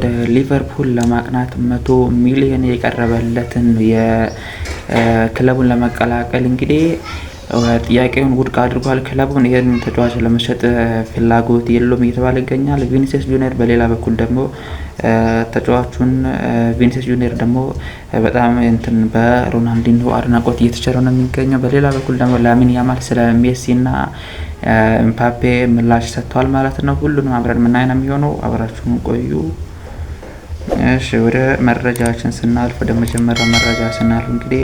ወደ ሊቨርፑል ለማቅናት 100 ሚሊዮን የቀረበለትን የክለቡን ለመቀላቀል እንግዲህ ጥያቄውን ውድቅ አድርጓል። ክለቡን ይህን ተጫዋች ለመሸጥ ፍላጎት የለውም እየተባለ ይገኛል። ቪኒሲየስ ጁኒየር በሌላ በኩል ደግሞ ተጫዋቹን ቪኒሲየስ ጁኒየር ደግሞ በጣም በሮናልዲንሆ አድናቆት እየተቸረ ነው የሚገኘው። በሌላ በኩል ደግሞ ላሚን ያማል ስለ ሜሲና ኤምባፔ ምላሽ ሰጥቷል ማለት ነው። ሁሉንም አብረን የምናይ ነው የሚሆነው። አብራችሁን ቆዩ። እሺ ወደ መረጃችን ስናልፍ ወደ መጀመሪያው መረጃ ስናልፍ እንግዲህ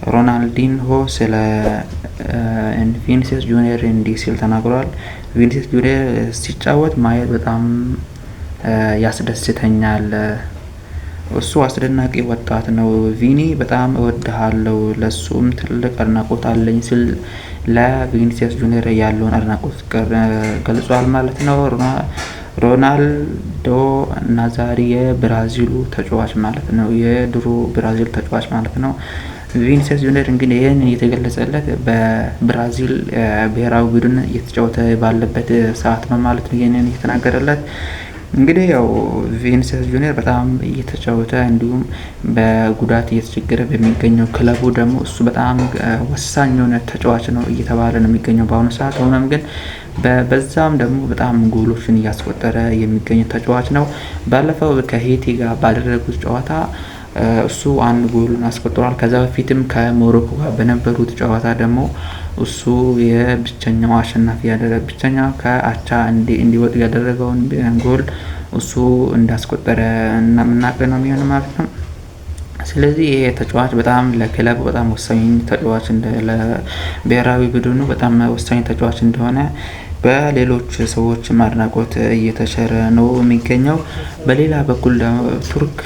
ሮናልዲንሆ ስለ ቪኒሲየስ ጁኒየር እንዲህ ሲል ተናግሯል። ቪኒሲየስ ጁኒየር ሲጫወት ማየት በጣም ያስደስተኛል። እሱ አስደናቂ ወጣት ነው። ቪኒ በጣም እወድሃለሁ፣ ለሱም ትልቅ አድናቆት አለኝ ሲል ለቪኒሲየስ ጁኒየር ያለውን አድናቆት ገልጿል ማለት ነው። ሮናልዶ ናዛሪዮ የብራዚሉ ተጫዋች ማለት ነው። የድሮ ብራዚል ተጫዋች ማለት ነው። ቪኒሲየስ ጁኒየር እንግዲህ ይህን እየተገለጸለት በብራዚል ብሔራዊ ቡድን እየተጫወተ ባለበት ሰዓት ነው ማለት ነው። ይህንን እየተናገረለት እንግዲህ ያው ቪኒሲየስ ጁኒየር በጣም እየተጫወተ እንዲሁም በጉዳት እየተቸገረ በሚገኘው ክለቡ ደግሞ እሱ በጣም ወሳኝ የሆነ ተጫዋች ነው እየተባለ ነው የሚገኘው በአሁኑ ሰዓት። ሆኖም ግን በዛም ደግሞ በጣም ጎሎችን እያስቆጠረ የሚገኝ ተጫዋች ነው። ባለፈው ከሄቲ ጋር ባደረጉት ጨዋታ እሱ አንድ ጎልን አስቆጥሯል። ከዛ በፊትም ከሞሮኮ ጋር በነበሩት ጨዋታ ደግሞ እሱ የብቸኛው አሸናፊ ብቸኛው ከአቻ እንዲወጥ ያደረገውን ጎል እሱ እንዳስቆጠረ እናምናቀ ነው የሚሆነው ማለት ነው። ስለዚህ ይሄ ተጫዋች በጣም ለክለቡ በጣም ወሳኝ ተጫዋች ለብሔራዊ ቡድኑ በጣም ወሳኝ ተጫዋች እንደሆነ በሌሎች ሰዎች አድናቆት እየተቸረ ነው የሚገኘው። በሌላ በኩል ደግሞ ቱርክ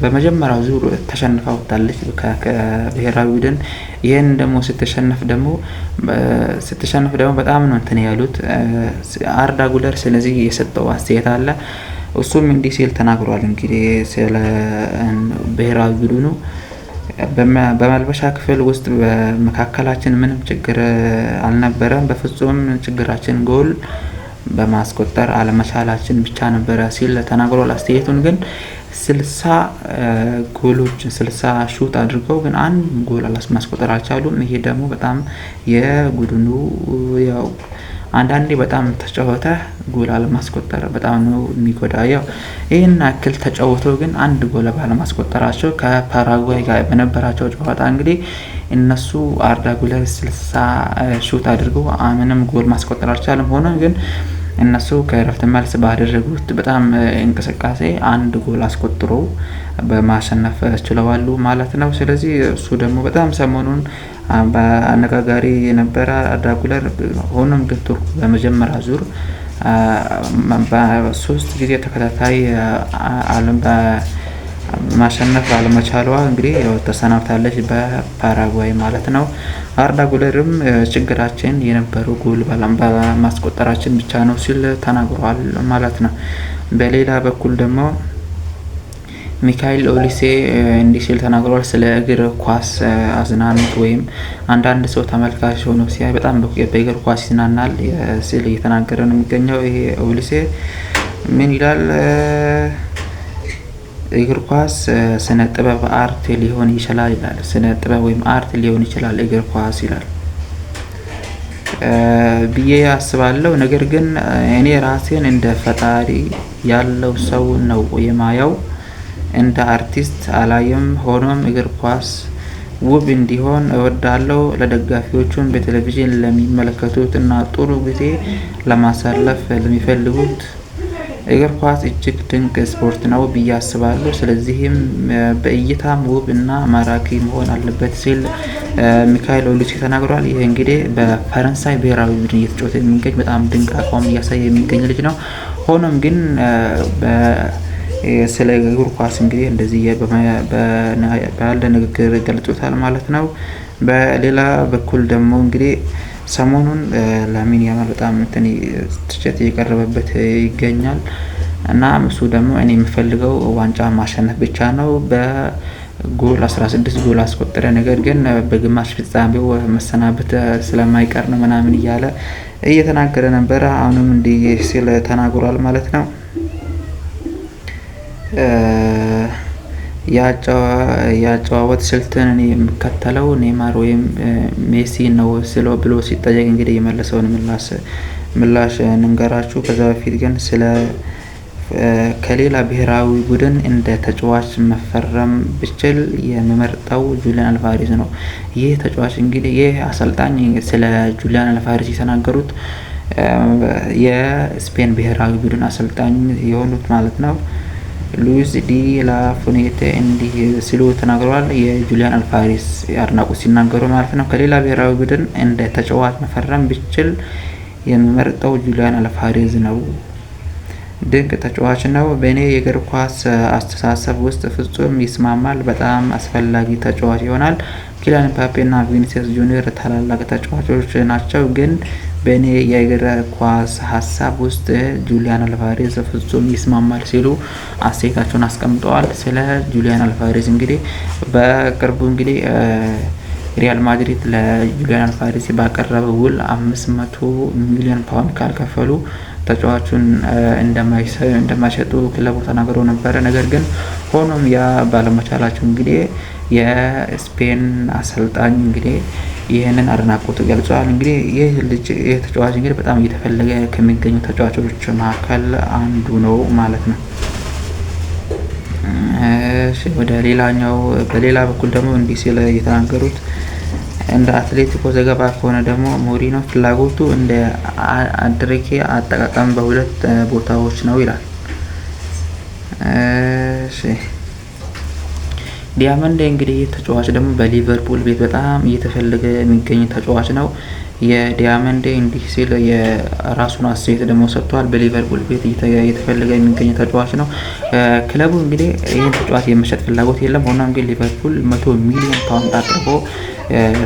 በመጀመሪያው ዙር ተሸንፋ ወጣለች ከብሔራዊ ቡድን። ይህን ደግሞ ስትሸነፍ ደግሞ በጣም ነው እንትን ያሉት አርዳ ጉለር ስለዚህ የሰጠው አስተያየት አለ። እሱም እንዲህ ሲል ተናግሯል። እንግዲህ ስለ ብሔራዊ ቡድኑ በመልበሻ ክፍል ውስጥ በመካከላችን ምንም ችግር አልነበረም። በፍጹም ችግራችን ጎል በማስቆጠር አለመቻላችን ብቻ ነበረ ሲል ተናግሯል። አስተያየቱን ግን 60 ጎሎችን 60 ሹት አድርገው ግን አንድ ጎል ማስቆጠር አልቻሉም። ይሄ ደግሞ በጣም የቡድኑ ያው አንዳንዴ በጣም ተጫወተ ጎል አለማስቆጠር በጣም ነው የሚጎዳ። ያው ይሄን ያክል ተጫውተው ግን አንድ ጎል ባለማስቆጠራቸው ከፓራጓይ ጋር በነበራቸው ጨዋታ እንግዲህ እነሱ አርዳ ጉለር 60 ሹት አድርገው ምንም ጎል ማስቆጠር አልቻለም። ሆኖ ግን እነሱ ከረፍት መልስ ባደረጉት በጣም እንቅስቃሴ አንድ ጎል አስቆጥሮ በማሸነፍ ችለዋል ማለት ነው። ስለዚህ እሱ ደግሞ በጣም ሰሞኑን በአነጋጋሪ የነበረ አርዳ ጉለር ሆኖም ግን ቱርክ በመጀመሪያ ዙር በ3 ጊዜ ተከታታይ ዓለም ማሸነፍ አለመቻሏ እንግዲህ ተሰናብታለች በፓራጓይ ማለት ነው። አርዳ ጉለርም ችግራችን የነበረው ጎል ባለማስቆጠራችን ብቻ ነው ሲል ተናግሯል ማለት ነው። በሌላ በኩል ደግሞ ሚካኤል ኦሊሴ እንዲህ ሲል ተናግሯል። ስለ እግር ኳስ አዝናኖት ወይም አንዳንድ ሰው ተመልካች ሆኖ ሲያይ በጣም በእግር ኳስ ይዝናናል ሲል እየተናገረ ነው የሚገኘው። ይሄ ኦሊሴ ምን ይላል? እግር ኳስ ስነ ጥበብ አርት ሊሆን ይችላል ይላል። ስነ ጥበብ ወይም አርት ሊሆን ይችላል እግር ኳስ ይላል ብዬ አስባለሁ። ነገር ግን እኔ ራሴን እንደ ፈጣሪ ያለው ሰው ነው የማየው፣ እንደ አርቲስት አላየም። ሆኖም እግር ኳስ ውብ እንዲሆን እወዳለሁ። ለደጋፊዎቹን በቴሌቪዥን ለሚመለከቱት እና ጥሩ ጊዜ ለማሳለፍ ለሚፈልጉት እግር ኳስ እጅግ ድንቅ ስፖርት ነው ብዬ አስባለሁ። ስለዚህም በእይታም ውብ እና ማራኪ መሆን አለበት ሲል ሚካኤል ኦሊሴ ተናግሯል። ይህ እንግዲህ በፈረንሳይ ብሔራዊ ቡድን እየተጫወተ የሚገኝ በጣም ድንቅ አቋም እያሳየ የሚገኝ ልጅ ነው። ሆኖም ግን ስለ እግር ኳስ እንግዲህ እንደዚህ ባለ ንግግር ገልጾታል ማለት ነው። በሌላ በኩል ደግሞ እንግዲህ ሰሞኑን ላሚን ያማል በጣም ትችት እየቀረበበት ይገኛል እና እሱ ደግሞ እኔ የምፈልገው ዋንጫ ማሸነፍ ብቻ ነው፣ በጎል 16 ጎል አስቆጠረ፣ ነገር ግን በግማሽ ፍጻሜው መሰናበት ስለማይቀር ነው ምናምን እያለ እየተናገረ ነበረ። አሁንም እንዲህ ሲል ተናግሯል ማለት ነው። የአጨዋወት ስልትን እኔ የምከተለው ኔይማር ወይም ሜሲ ነው ብሎ ሲጠየቅ እንግዲህ የመለሰውን ምላሽ እንንገራችሁ። ከዛ በፊት ግን ስለ ከሌላ ብሔራዊ ቡድን እንደ ተጫዋች መፈረም ብችል የምመርጠው ጁሊያን አልቫሬዝ ነው። ይህ ተጫዋች እንግዲህ ይህ አሰልጣኝ ስለ ጁሊያን አልቫሬዝ የተናገሩት የስፔን ብሔራዊ ቡድን አሰልጣኝ የሆኑት ማለት ነው ሉዊስ ዲ ላ ፉኔቴ እንዲህ ሲሉ ተናግረዋል። የጁሊያን አልቫሬዝ አድናቆት ሲናገሩ ማለት ነው። ከሌላ ብሔራዊ ቡድን እንደ ተጫዋች መፈረም ብችል የምመርጠው ጁሊያን አልቫሬዝ ነው። ድንቅ ተጫዋች ነው። በእኔ የእግር ኳስ አስተሳሰብ ውስጥ ፍጹም ይስማማል። በጣም አስፈላጊ ተጫዋች ይሆናል። ኪሊያን ምባፔ እና ቪኒሲየስ ጁኒየር ታላላቅ ተጫዋቾች ናቸው፣ ግን በእኔ የእግር ኳስ ሀሳብ ውስጥ ጁሊያን አልቫሬዝ ፍጹም ይስማማል ሲሉ አስተያየታቸውን አስቀምጠዋል። ስለ ጁሊያን አልቫሬዝ እንግዲህ በቅርቡ እንግዲህ ሪያል ማድሪድ ለጁሊያን አልቫሬዝ ባቀረበው ውል 500 ሚሊዮን ፓውንድ ካልከፈሉ ተጫዋቹን እንደማይሸጡ ክለቡ ተናግሮ ነበረ። ነገር ግን ሆኖም ያ ባለመቻላቸው እንግዲህ የስፔን አሰልጣኝ እንግዲህ ይህንን አድናቆት ገልጿል። እንግዲህ ይህ ተጫዋች እንግዲህ በጣም እየተፈለገ ከሚገኙ ተጫዋቾች መካከል አንዱ ነው ማለት ነው። ወደ ሌላኛው በሌላ በኩል ደግሞ እንዲህ ሲል የተናገሩት እንደ አትሌቲኮ ዘገባ ከሆነ ደግሞ ሞሪኖ ፍላጎቱ እንደ አድሬኬ አጠቃቀም በሁለት ቦታዎች ነው ይላል። ዲያመንዴ እንግዲህ ተጫዋች ደግሞ በሊቨርፑል ቤት በጣም እየተፈለገ የሚገኝ ተጫዋች ነው። የዲያመንዴ እንዲህ ሲል የራሱን አስተያየት ደግሞ ሰጥቷል። በሊቨርፑል ቤት እየተፈለገ የሚገኝ ተጫዋች ነው። ክለቡ እንግዲህ ይህን ተጫዋች የመሸጥ ፍላጎት የለም። ሆኖም ግን ሊቨርፑል 100 ሚሊዮን ፓውንድ አቅርቦ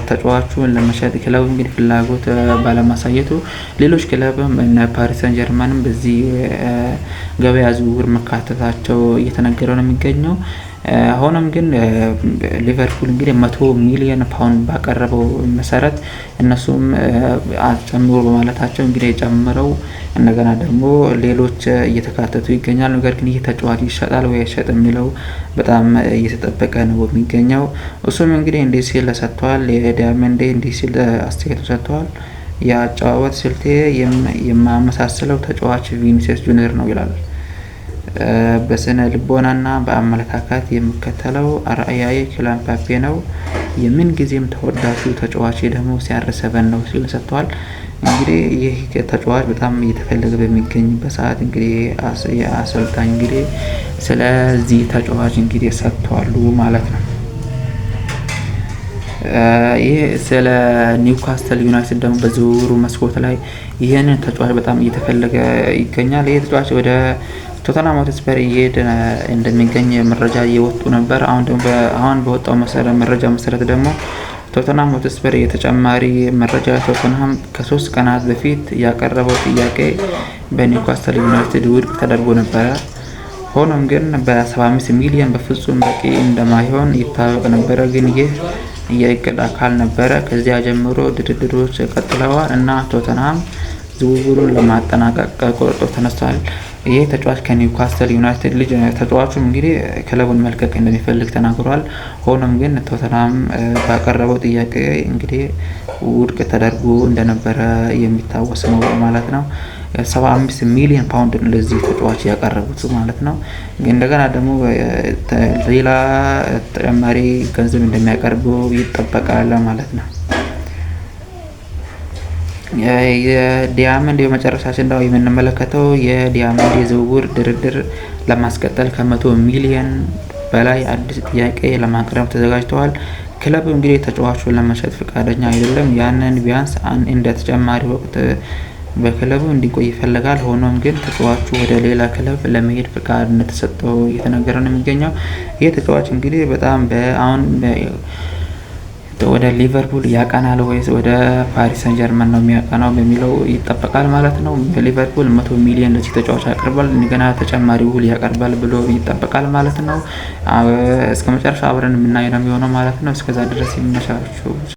ተጫዋቹን ለመሸጥ ክለቡ እንግዲህ ፍላጎት ባለማሳየቱ ሌሎች ክለብም እነ ፓሪስ ሰን ጀርመንም በዚህ ገበያ ዝውውር መካተታቸው እየተነገረ ነው የሚገኘው። ሆኖም ግን ሊቨርፑል እንግዲህ 100 ሚሊዮን ፓውንድ ባቀረበው መሰረት እነሱም ጨምሮ በማለታቸው እንግዲህ ጨምረው እንደገና ደግሞ ሌሎች እየተካተቱ ይገኛል። ነገር ግን ይህ ተጫዋች ይሸጣል ወይ አይሸጥ የሚለው በጣም እየተጠበቀ ነው የሚገኘው። እሱም እንግዲህ እንዲህ ሲል ሰጥቷል። የዲያመንዴ እንዲህ ሲል አስተያየቱ ሰጥቷል። የአጨዋወት ስልቴ የማመሳሰለው ተጫዋች ቪኒሲየስ ጁኒየር ነው ይላል። በስነ ልቦናና በአመለካከት የምከተለው አርአያዬ ኪሊያን ምባፔ ነው። የምን ጊዜም ተወዳጁ ተጫዋች ደግሞ CR7 ነው ሲል ሰጥቷል። እንግዲህ ይህ ተጫዋች በጣም እየተፈለገ በሚገኝበት ሰዓት እንግዲህ የአሰልጣኝ እንግዲህ ስለዚህ ተጫዋች እንግዲህ ሰጥቷሉ ማለት ነው። ይህ ስለ ኒውካስትል ዩናይትድ ደግሞ በዝውውሩ መስኮት ላይ ይህንን ተጫዋች በጣም እየተፈለገ ይገኛል። ይህ ተጫዋች ወደ ቶተንሃም ሆትስፐር እየሄደ እንደሚገኝ መረጃ እየወጡ ነበር። አሁን በወጣው መረጃ መሰረት ደግሞ ቶተንሃም ሆትስፐር የተጨማሪ መረጃ ቶተንሃም ከ3 ቀናት በፊት ያቀረበው ጥያቄ በኒውካስትል ዩናይትድ ውድቅ ተደርጎ ነበረ። ሆኖም ግን በ75 ሚሊዮን በፍጹም በቂ እንደማይሆን ይታወቅ ነበረ። ግን ይህ የእቅድ አካል ነበረ። ከዚያ ጀምሮ ድርድሮች ቀጥለዋል እና ቶተንሃም ዝውውሩን ለማጠናቀቅ ቆርጦ ተነስቷል። ይህ ተጫዋች ከኒውካስትል ዩናይትድ ልጅ ተጫዋቹም እንግዲህ ክለቡን መልቀቅ እንደሚፈልግ ተናግሯል። ሆኖም ግን ቶተንሃም ባቀረበው ጥያቄ እንግዲህ ውድቅ ተደርጎ እንደነበረ የሚታወስ ነው ማለት ነው። 75 ሚሊዮን ፓውንድ ለዚህ ተጫዋች ያቀረቡት ማለት ነው። እንደገና ደግሞ ሌላ ተጨማሪ ገንዘብ እንደሚያቀርቡ ይጠበቃል ማለት ነው። የዲያመንድ የመጨረሻችን ነው የምንመለከተው። የዲያመንድ የዝውውር ድርድር ለማስቀጠል ከ100 ሚሊዮን በላይ አዲስ ጥያቄ ለማቅረብ ተዘጋጅተዋል። ክለቡ እንግዲህ ተጫዋቹን ለመሸጥ ፈቃደኛ አይደለም። ያንን ቢያንስ እንደ ተጨማሪ ወቅት በክለቡ እንዲቆይ ይፈልጋል። ሆኖም ግን ተጫዋቹ ወደ ሌላ ክለብ ለመሄድ ፈቃድ እንደተሰጠው እየተነገረ ነው የሚገኘው። ይህ ተጫዋች እንግዲህ በጣም አሁን ወደ ሊቨርፑል ያቀናል ወይስ ወደ ፓሪስ ሰን ጀርመን ነው የሚያቀናው በሚለው ይጠበቃል ማለት ነው። በሊቨርፑል 100 ሚሊዮን ለዚህ ተጫዋች ያቀርባል፣ እንደገና ተጨማሪ ውል ያቀርባል ብሎ ይጠበቃል ማለት ነው። እስከ መጨረሻ አብረን የምናየው ነው የሚሆነው ማለት ነው። እስከዛ ድረስ የሚመቻችሁ